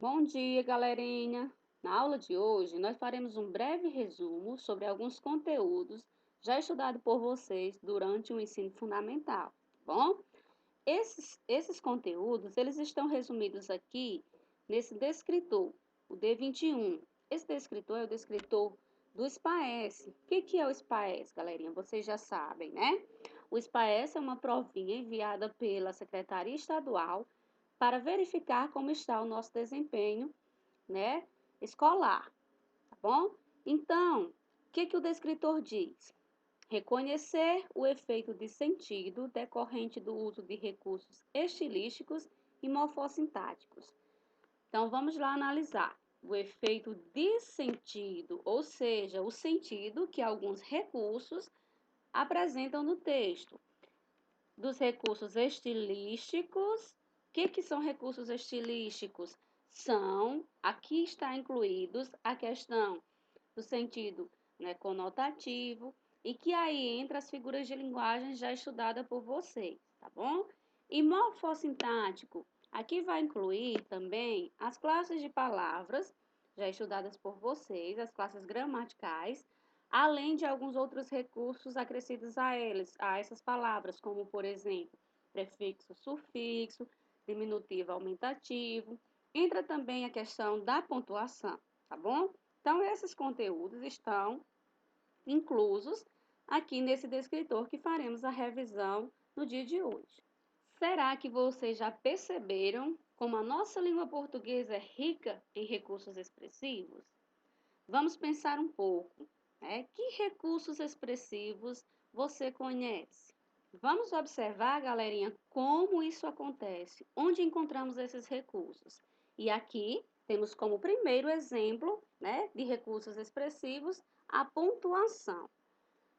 Bom dia, galerinha! Na aula de hoje, nós faremos um breve resumo sobre alguns conteúdos já estudados por vocês durante o ensino fundamental, tá bom? Esses conteúdos, eles estão resumidos aqui nesse descritor, o D21. Esse descritor é o descritor do SPAES. O que é o SPAES, galerinha? Vocês já sabem, né? O SPAES é uma provinha enviada pela Secretaria Estadual para verificar como está o nosso desempenho, né, escolar, tá bom? Então, o que o descritor diz? Reconhecer o efeito de sentido decorrente do uso de recursos estilísticos e morfossintáticos. Então, vamos lá analisar o efeito de sentido, ou seja, o sentido que alguns recursos apresentam no texto. Dos recursos estilísticos. O que são recursos estilísticos? São, aqui está incluídos a questão do sentido, né, conotativo, e que aí entra as figuras de linguagem já estudadas por vocês, tá bom? E morfossintático, aqui vai incluir também as classes de palavras já estudadas por vocês, as classes gramaticais, além de alguns outros recursos acrescidos a eles, a essas palavras, como, por exemplo, prefixo, sufixo, diminutivo, aumentativo. Entra também a questão da pontuação, tá bom? Então, esses conteúdos estão inclusos aqui nesse descritor que faremos a revisão no dia de hoje. Será que vocês já perceberam como a nossa língua portuguesa é rica em recursos expressivos? Vamos pensar um pouco, né? Que recursos expressivos você conhece? Vamos observar, galerinha, como isso acontece, onde encontramos esses recursos. E aqui temos como primeiro exemplo, né, de recursos expressivos a pontuação.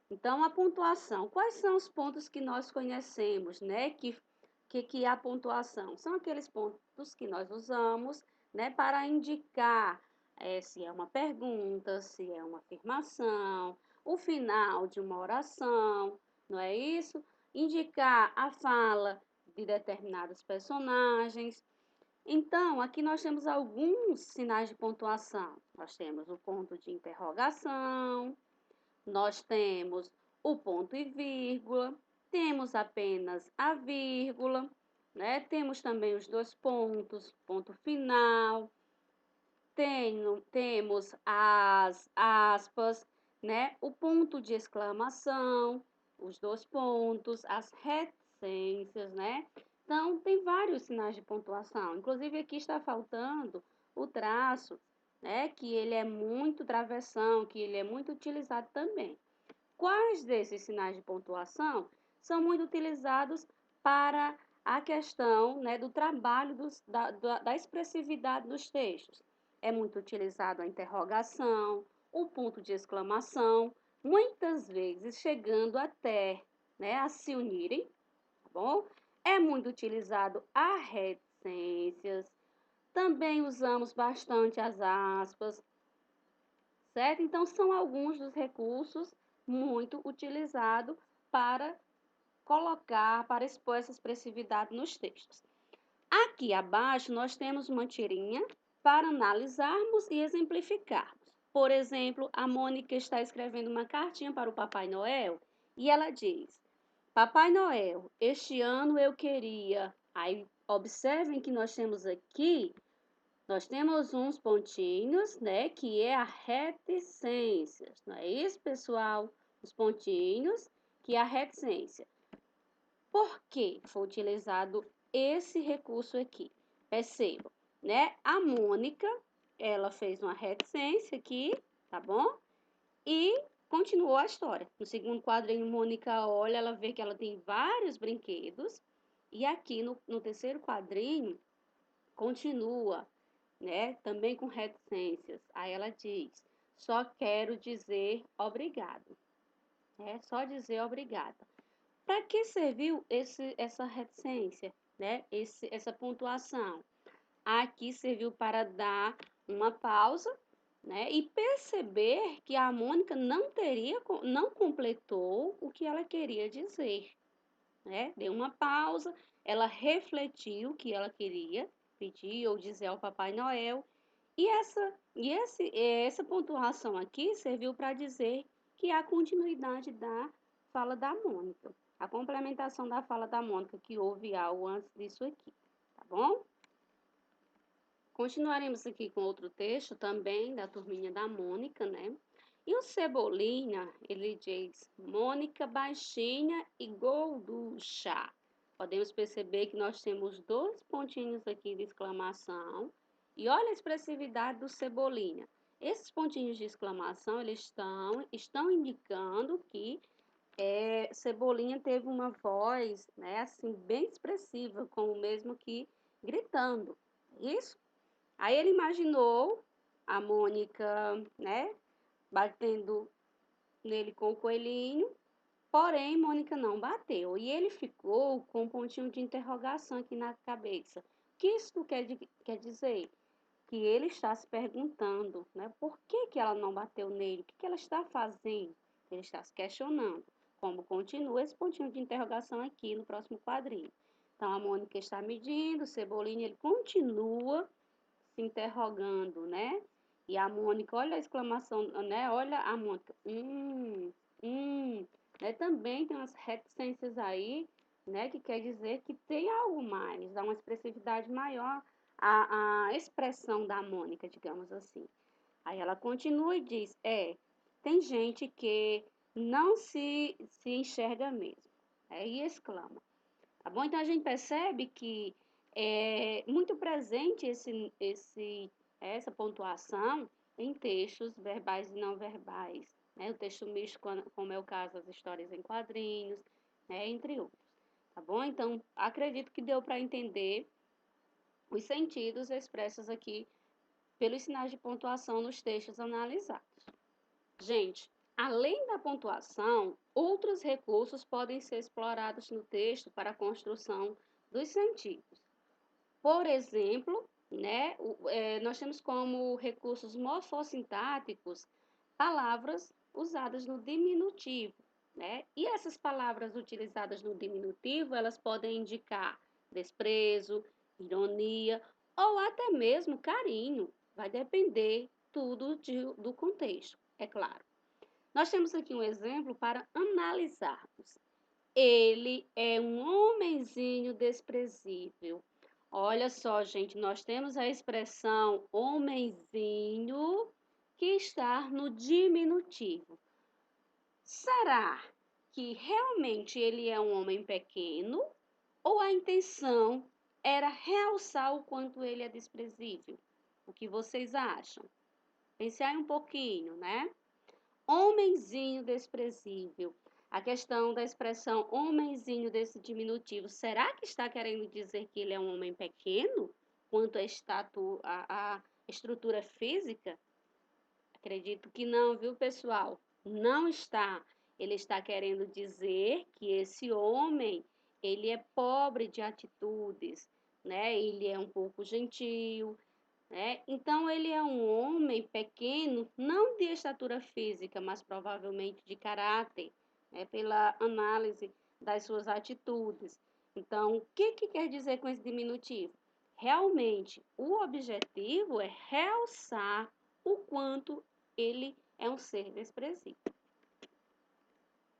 Então, a pontuação, quais são os pontos que nós conhecemos, né, que é a pontuação? São aqueles pontos que nós usamos, né, para indicar se é uma pergunta, se é uma afirmação, o final de uma oração, não é isso? Indicar a fala de determinados personagens. Então, aqui nós temos alguns sinais de pontuação. Nós temos o ponto de interrogação, nós temos o ponto e vírgula, temos apenas a vírgula, né? Temos também os dois pontos, ponto final, temos as aspas, né? O ponto de exclamação, os dois pontos, as reticências, né? Então, tem vários sinais de pontuação. Inclusive, aqui está faltando o traço, né? Que ele é muito travessão, que ele é muito utilizado também. Quais desses sinais de pontuação são muito utilizados para a questão, né, do trabalho da expressividade dos textos? É muito utilizado a interrogação, o ponto de exclamação, muitas vezes chegando até, né, a se unirem, tá bom? É muito utilizado a reticências, também usamos bastante as aspas, certo? Então, são alguns dos recursos muito utilizados para colocar, para expor essa expressividade nos textos. Aqui abaixo, nós temos uma tirinha para analisarmos e exemplificarmos. Por exemplo, a Mônica está escrevendo uma cartinha para o Papai Noel e ela diz: Papai Noel, este ano eu queria. Aí, observem que nós temos uns pontinhos, né, que é a reticência, não é isso, pessoal? Os pontinhos, que é a reticência. Por que foi utilizado esse recurso aqui? Percebam, né? A Mônica, ela fez uma reticência aqui, tá bom? E continuou a história. No segundo quadrinho, Mônica olha, ela vê que ela tem vários brinquedos. E aqui no terceiro quadrinho, continua, né? Também com reticências. Aí ela diz: só quero dizer obrigado. É só dizer obrigada. Para que serviu essa reticência, né? Essa pontuação? Aqui serviu para dar uma pausa, né? E perceber que a Mônica não completou o que ela queria dizer, né? Deu uma pausa, ela refletiu o que ela queria, pedir ou dizer ao Papai Noel. E essa pontuação aqui serviu para dizer que há continuidade da fala da Mônica, a complementação da fala da Mônica, que houve algo antes disso aqui, tá bom? Continuaremos aqui com outro texto também da turminha da Mônica, né? E o Cebolinha, ele diz, Mônica baixinha e gorducha. Podemos perceber que nós temos dois pontinhos aqui de exclamação. E olha a expressividade do Cebolinha. Esses pontinhos de exclamação, eles estão indicando que Cebolinha teve uma voz, né, assim, bem expressiva, como mesmo que gritando. Isso? Aí ele imaginou a Mônica, né, batendo nele com o coelhinho, porém Mônica não bateu. E ele ficou com um pontinho de interrogação aqui na cabeça. O que isso quer dizer? Que ele está se perguntando, né, por que ela não bateu nele? O que ela está fazendo? Ele está se questionando. Como continua esse pontinho de interrogação aqui no próximo quadrinho. Então, a Mônica está medindo, o Cebolinha, ele continua se interrogando, né? E a Mônica, olha a exclamação, né? Olha a Mônica, né? Também tem umas reticências aí, né? Que quer dizer que tem algo mais, dá uma expressividade maior à expressão da Mônica, digamos assim. Aí ela continua e diz, tem gente que não se enxerga mesmo. Aí exclama. Tá bom? Então a gente percebe que é muito presente essa pontuação em textos verbais e não verbais, né? O texto misto, como é o caso das histórias em quadrinhos, né? Entre outros. Tá bom? Então acredito que deu para entender os sentidos expressos aqui pelos sinais de pontuação nos textos analisados. Gente, além da pontuação, outros recursos podem ser explorados no texto para a construção dos sentidos. Por exemplo, né, nós temos como recursos morfossintáticos palavras usadas no diminutivo, né? E essas palavras utilizadas no diminutivo, elas podem indicar desprezo, ironia ou até mesmo carinho. Vai depender tudo do contexto, é claro. Nós temos aqui um exemplo para analisarmos. Ele é um homenzinho desprezível. Olha só, gente, nós temos a expressão homenzinho que está no diminutivo. Será que realmente ele é um homem pequeno ou a intenção era realçar o quanto ele é desprezível? O que vocês acham? Pense aí um pouquinho, né? Homenzinho desprezível. A questão da expressão homenzinho desse diminutivo, será que está querendo dizer que ele é um homem pequeno quanto à estrutura física? Acredito que não, viu, pessoal? Não está. Ele está querendo dizer que esse homem, ele é pobre de atitudes, né? Ele é um pouco gentil, né? Então, ele é um homem pequeno, não de estatura física, mas provavelmente de caráter, né? Pela análise das suas atitudes. Então, o que quer dizer com esse diminutivo? Realmente, o objetivo é realçar o quanto ele é um ser desprezível.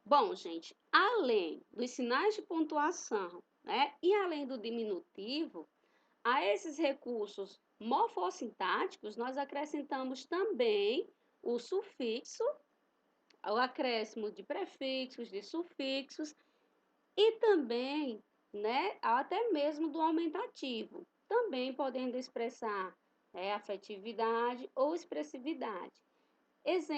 Bom, gente, além dos sinais de pontuação, né, e além do diminutivo, a esses recursos morfossintáticos, nós acrescentamos também o sufixo, o acréscimo de prefixos, de sufixos e também, né, até mesmo do aumentativo, também podendo expressar afetividade ou expressividade.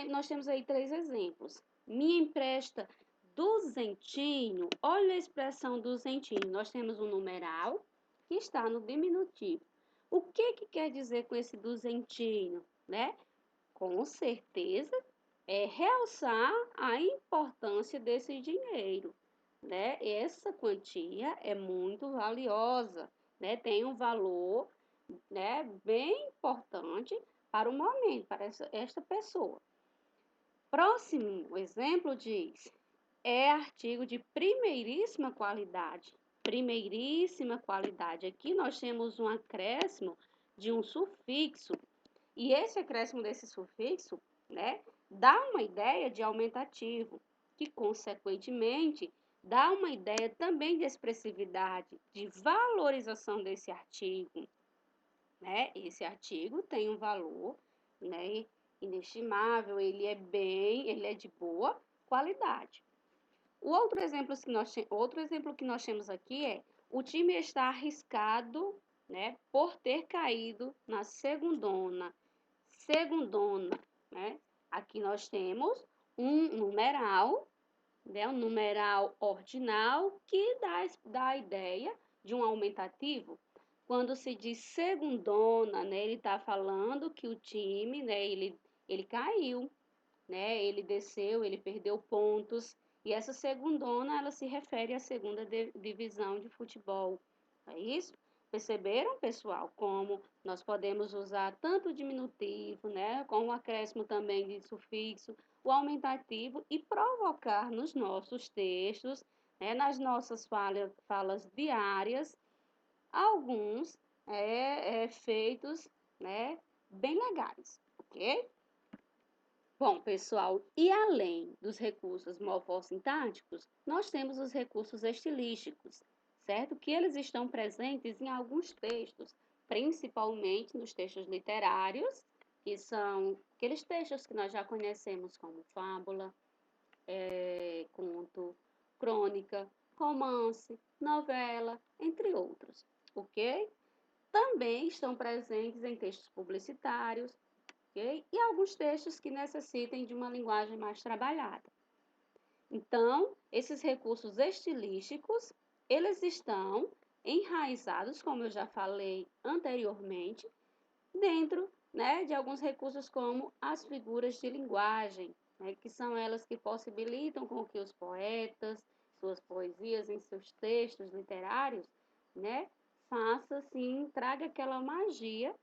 Nós temos aí 3 exemplos. Me empresta duzentinho. Olha a expressão duzentinho. Nós temos um numeral que está no diminutivo. O que quer dizer com esse duzentinho, né? Com certeza é realçar a importância desse dinheiro, né? Essa quantia é muito valiosa, né? Tem um valor, né, bem importante para o momento, para esta pessoa. Próximo exemplo diz, é artigo de primeiríssima qualidade. primeiríssima qualidade. Aqui nós temos um acréscimo de um sufixo, e esse acréscimo desse sufixo, né, dá uma ideia de aumentativo, que consequentemente dá uma ideia também de expressividade, de valorização desse artigo, né? Esse artigo tem um valor, né, inestimável, ele é de boa qualidade. Outro exemplo que nós temos aqui é: o time está arriscado, né, por ter caído na segundona. Segundona, né? Aqui nós temos um numeral, né, um numeral ordinal que dá a ideia de um aumentativo. Quando se diz segundona, né, ele está falando que o time, né, ele caiu, né, ele desceu, ele perdeu pontos. E essa segundona, ela se refere à segunda divisão de futebol. É isso? Perceberam, pessoal, como nós podemos usar tanto o diminutivo, né, como o acréscimo também de sufixo, o aumentativo e provocar nos nossos textos, né, nas nossas falas diárias, alguns efeitos, né, bem legais, ok? Bom, pessoal, e além dos recursos morfossintáticos, nós temos os recursos estilísticos, certo? Que eles estão presentes em alguns textos, principalmente nos textos literários, que são aqueles textos que nós já conhecemos como fábula, conto, crônica, romance, novela, entre outros, ok? Também estão presentes em textos publicitários, ok? E alguns textos que necessitem de uma linguagem mais trabalhada. Então, esses recursos estilísticos, eles estão enraizados, como eu já falei anteriormente, dentro, né, de alguns recursos como as figuras de linguagem, né, que são elas que possibilitam com que os poetas, suas poesias em seus textos literários, né, faça assim, traga aquela magia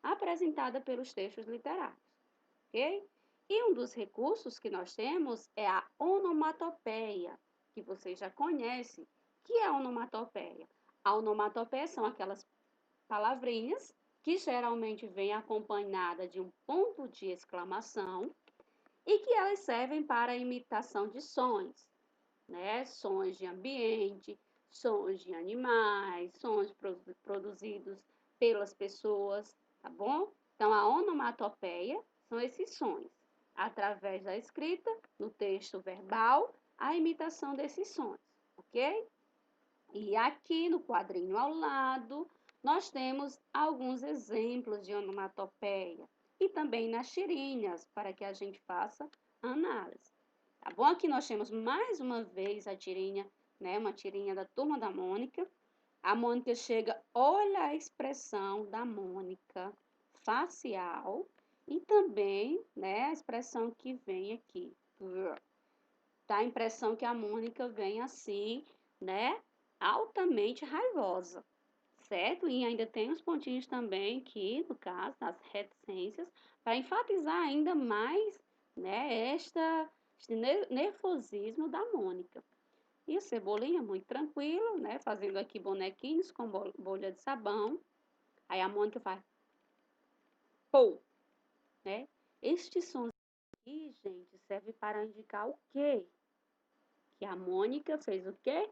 apresentada pelos textos literários, ok? E um dos recursos que nós temos é a onomatopeia, que vocês já conhecem. O que é a onomatopeia? A onomatopeia são aquelas palavrinhas que geralmente vêm acompanhada de um ponto de exclamação e que elas servem para a imitação de sons, né? Sons de ambiente, sons de animais, sons produzidos pelas pessoas, tá bom? Então, a onomatopeia são esses sons, através da escrita, no texto verbal, a imitação desses sons, ok? E aqui no quadrinho ao lado, nós temos alguns exemplos de onomatopeia e também nas tirinhas, para que a gente faça análise. Tá bom? Aqui nós temos mais uma vez a tirinha, né? Uma tirinha da Turma da Mônica. A Mônica chega, olha a expressão da Mônica facial e também, né, a expressão que vem aqui. Dá a impressão que a Mônica vem assim, né, altamente raivosa, certo? E ainda tem os pontinhos também aqui, no caso, das reticências, para enfatizar ainda mais, né, este nervosismo da Mônica. E o Cebolinha, muito tranquilo, né, fazendo aqui bonequinhos com bolha de sabão. Aí a Mônica faz, pô, né? Este som aqui, gente, serve para indicar o quê? Que a Mônica fez o quê?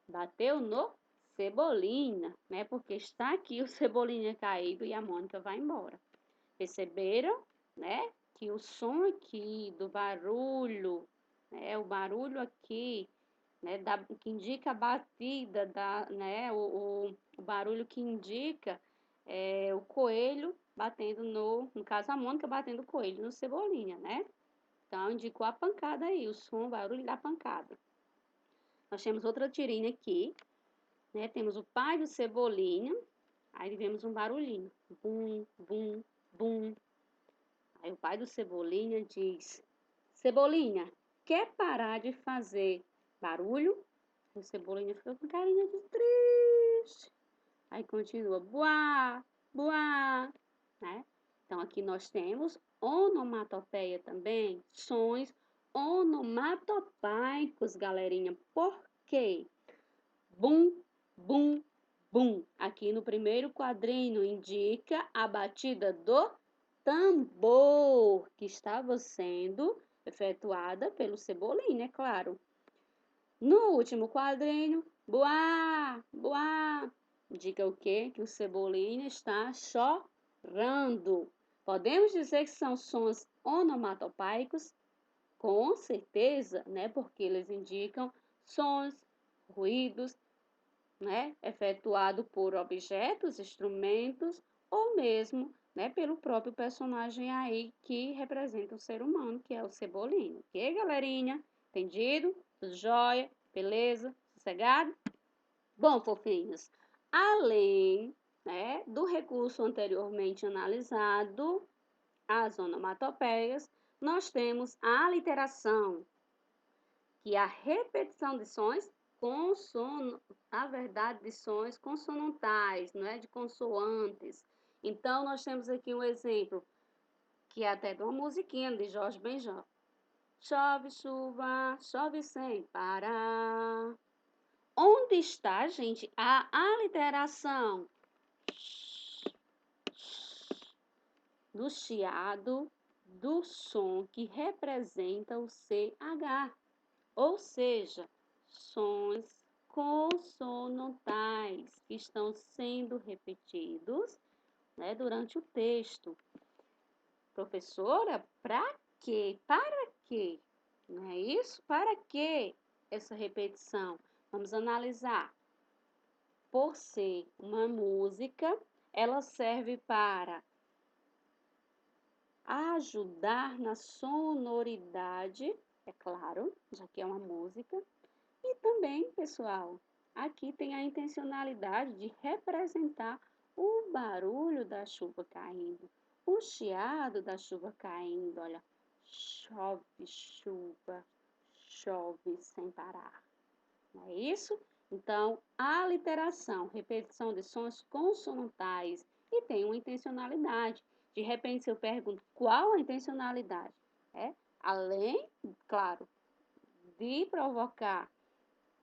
Bateu no Cebolinha, né? Porque está aqui o Cebolinha caído e a Mônica vai embora. Perceberam, né? Que o som aqui do barulho, né? O barulho aqui, né? Que indica a batida, né? O barulho que indica o coelho batendo no caso a Mônica batendo o coelho no Cebolinha, né? Então indicou a pancada aí, o som, o barulho da pancada. Nós temos outra tirinha aqui, né? Temos o pai do Cebolinha, aí vemos um barulhinho, bum, bum, bum. Aí o pai do Cebolinha diz, Cebolinha, quer parar de fazer barulho? O Cebolinha fica com carinha de triste. Aí continua, buá, buá, né? Então aqui nós temos onomatopeia também, sons onomatopeicos, galerinha. Por quê? Bum, bum, bum. Aqui no primeiro quadrinho indica a batida do tambor que estava sendo efetuada pelo Cebolinha, é claro. No último quadrinho, boá, boá, indica o quê? Que o Cebolinha está chorando. Podemos dizer que são sons onomatopeicos? Com certeza, né? Porque eles indicam sons, ruídos, né? Efetuado por objetos, instrumentos ou mesmo, né? Pelo próprio personagem aí que representa o ser humano, que é o Cebolinha. Ok, galerinha? Entendido? Tudo jóia? Beleza? Sossegado? Bom, fofinhos, além, né, do recurso anteriormente analisado, as onomatopeias, nós temos a aliteração, que é a repetição de sons na verdade, de sons consonantais, não é de consoantes. Então, nós temos aqui um exemplo, que é até de uma musiquinha de Jorge Benjor. Chove, chuva, chove sem parar. Onde está, gente, a aliteração do chiado do som que representa o CH? Ou seja, sons consonantais que estão sendo repetidos, né, durante o texto. Professora, para quê? Para quê? Não é isso? Para que essa repetição? Vamos analisar. Por ser uma música, ela serve para ajudar na sonoridade, é claro, já que é uma música. E também, pessoal, aqui tem a intencionalidade de representar o barulho da chuva caindo, o chiado da chuva caindo. Olha, chove, chuva, chove sem parar. Não é isso? Então, a aliteração, repetição de sons consonantais e tem uma intencionalidade. De repente, se eu pergunto qual a intencionalidade, além, claro, de provocar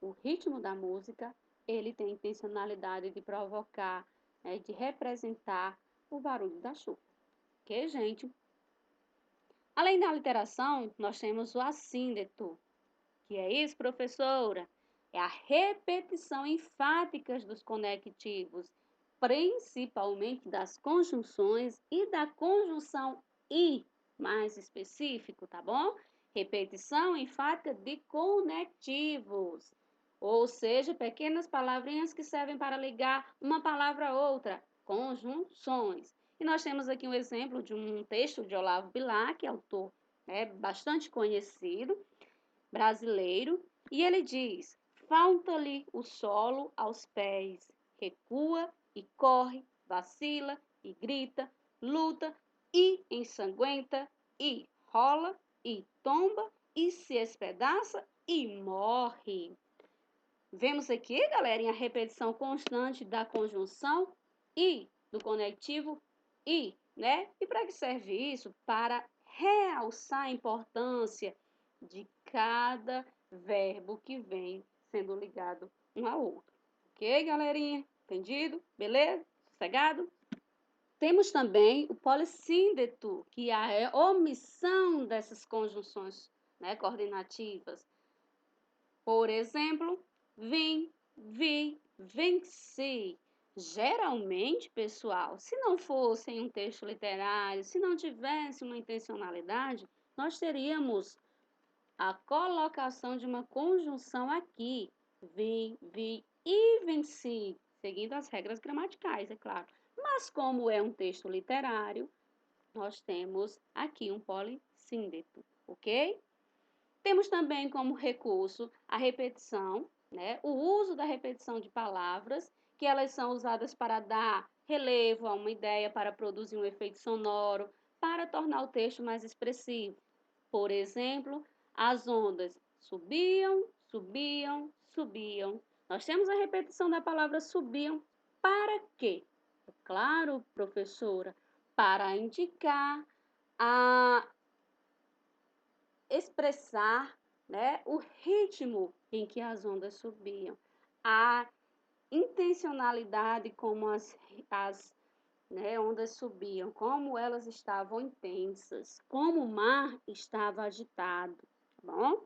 o ritmo da música, ele tem intencionalidade de provocar, né, de representar o barulho da chuva. Ok, gente? Além da literação, nós temos o assíndeto. Que é isso, professora? É a repetição enfática dos conectivos, principalmente das conjunções e da conjunção "e", mais específico, tá bom? Repetição enfática de conectivos, ou seja, pequenas palavrinhas que servem para ligar uma palavra a outra, conjunções. E nós temos aqui um exemplo de um texto de Olavo Bilac, autor bastante conhecido, brasileiro, e ele diz: falta-lhe o solo aos pés, recua e corre, vacila e grita, luta e ensanguenta, e rola e tomba e se espedaça e morre. Vemos aqui, galera, a repetição constante da conjunção e do conectivo e, né? E para que serve isso? Para realçar a importância de cada verbo que vem sendo ligado um ao outro. Ok, galerinha? Entendido? Beleza? Sossegado? Temos também o polissíndeto, que é a omissão dessas conjunções, né, coordenativas. Por exemplo, vim, vi, venci. Geralmente, pessoal, se não fosse em um texto literário, se não tivesse uma intencionalidade, nós teríamos a colocação de uma conjunção aqui. Vim, vi e venci, seguindo as regras gramaticais, é claro. Mas como é um texto literário, nós temos aqui um polissíndeto, ok? Temos também como recurso a repetição, né? O uso da repetição de palavras, que elas são usadas para dar relevo a uma ideia, para produzir um efeito sonoro, para tornar o texto mais expressivo. Por exemplo, as ondas subiam, subiam, subiam. Nós temos a repetição da palavra subiam para quê? É claro, professora, para indicar a expressar, né, o ritmo em que as ondas subiam, a intencionalidade como as ondas subiam, como elas estavam intensas, como o mar estava agitado, tá bom?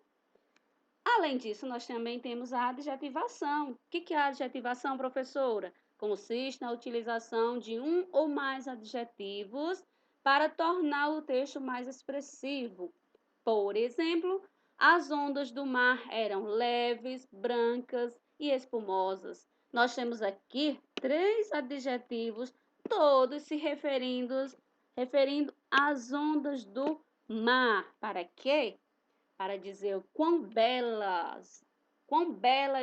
Além disso, nós também temos a adjetivação. O que é a adjetivação, professora? Consiste na utilização de um ou mais adjetivos para tornar o texto mais expressivo. Por exemplo, as ondas do mar eram leves, brancas e espumosas. Nós temos aqui 3 adjetivos, todos se referindo às ondas do mar. Para quê? Para dizer o quão belas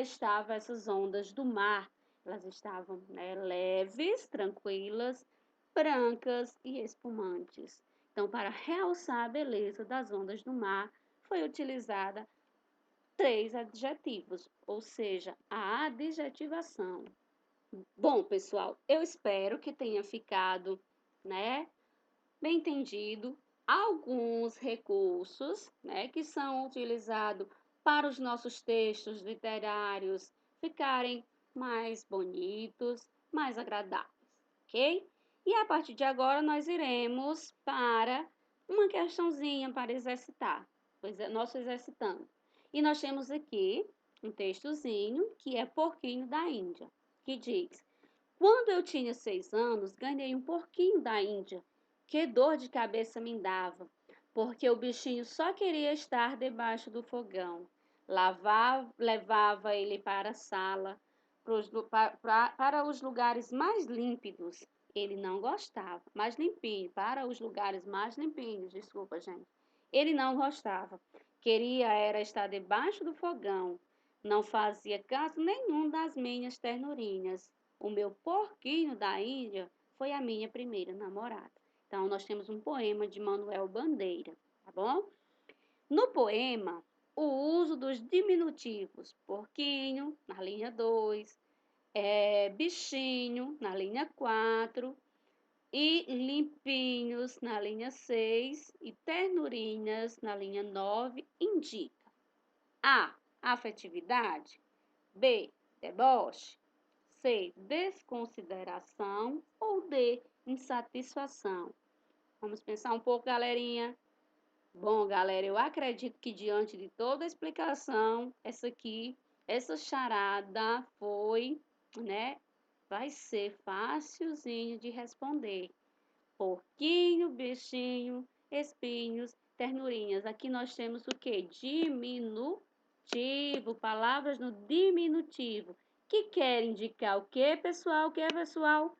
estavam essas ondas do mar. Elas estavam, leves, tranquilas, brancas e espumantes. Então, para realçar a beleza das ondas do mar, foi utilizada 3 adjetivos, ou seja, a adjetivação. Bom, pessoal, eu espero que tenha ficado, bem entendido alguns recursos, que são utilizados para os nossos textos literários ficarem mais bonitos, mais agradáveis, ok? E a partir de agora nós iremos para uma questãozinha para exercitar, pois é, nós exercitando. E nós temos aqui um textozinho que é Porquinho da Índia, que diz: quando eu tinha 6 anos, ganhei um porquinho da Índia. Que dor de cabeça me dava, porque o bichinho só queria estar debaixo do fogão. Levava ele para a sala, para os lugares mais límpidos. Ele não gostava, mais limpinho, para os lugares mais limpinhos, desculpa, gente. Ele não gostava. Queria era estar debaixo do fogão. Não fazia caso nenhum das minhas ternurinhas. O meu porquinho da Índia foi a minha primeira namorada. Então, nós temos um poema de Manuel Bandeira, tá bom? No poema, o uso dos diminutivos, porquinho, na linha 2, bichinho, na linha 4, e limpinhos, na linha 6, e ternurinhas, na linha 9, indica A. Afetividade. B. Deboche. C. Desconsideração. Ou D. Insatisfação. Vamos pensar um pouco, galerinha? Bom, galera, eu acredito que diante de toda a explicação, essa charada foi, vai ser facilzinho de responder. Porquinho, bichinho, espinhos, ternurinhas. Aqui nós temos o quê? Diminutivo, palavras no diminutivo, que quer indicar o quê, pessoal? O que, pessoal?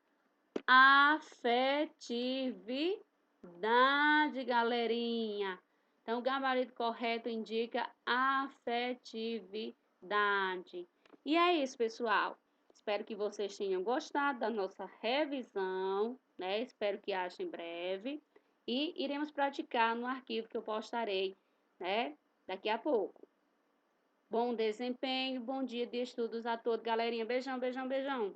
Afetividade, galerinha. Então, o gabarito correto indica afetividade. E é isso, pessoal. Espero que vocês tenham gostado da nossa revisão, Espero que achem breve. E iremos praticar no arquivo que eu postarei, daqui a pouco. Bom desempenho, bom dia de estudos a todos, galerinha. Beijão, beijão, beijão.